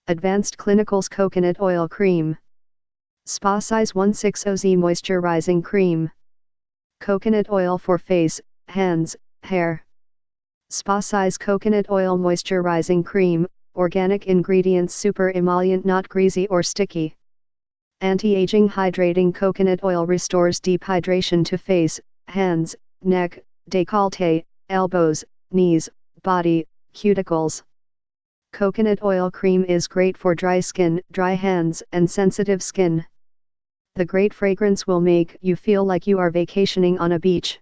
Advanced Clinicals Coconut Oil Cream. Spa Size 16oz Moisturizing Cream. Coconut oil for face, hands, hair. Spa Size Coconut Oil Moisturizing Cream, organic ingredients, super emollient, not greasy or sticky. Anti-aging hydrating coconut oil restores deep hydration to face, hands, neck, décolleté, elbows, knees, body, cuticles. Coconut oil cream is great for dry skin, dry hands, and sensitive skin. The great fragrance will make you feel like you are vacationing on a beach.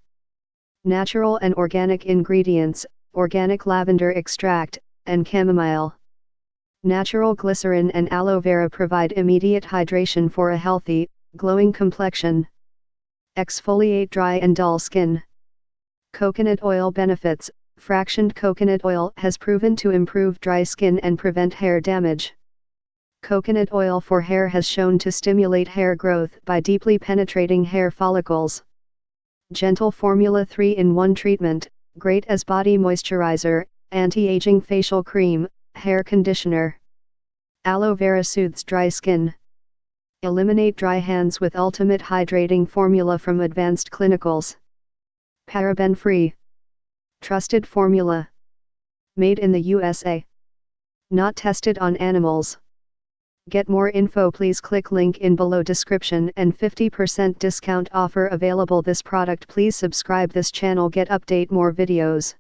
Natural and organic ingredients, organic lavender extract, and chamomile. Natural glycerin and aloe vera provide immediate hydration for a healthy, glowing complexion. Exfoliate dry and dull skin. Coconut oil benefits. Fractioned coconut oil has proven to improve dry skin and prevent hair damage. Coconut oil for hair has shown to stimulate hair growth by deeply penetrating hair follicles. Gentle Formula 3-in-1 treatment, great as body moisturizer, anti-aging facial cream, hair conditioner. Aloe vera soothes dry skin. Eliminate dry hands with ultimate hydrating formula from Advanced Clinicals. Paraben-free. Trusted formula. Made in the USA. Not tested on animals. Get more info, please click link in below description, and 50% discount offer available. This product. Please subscribe this channel, get update more videos.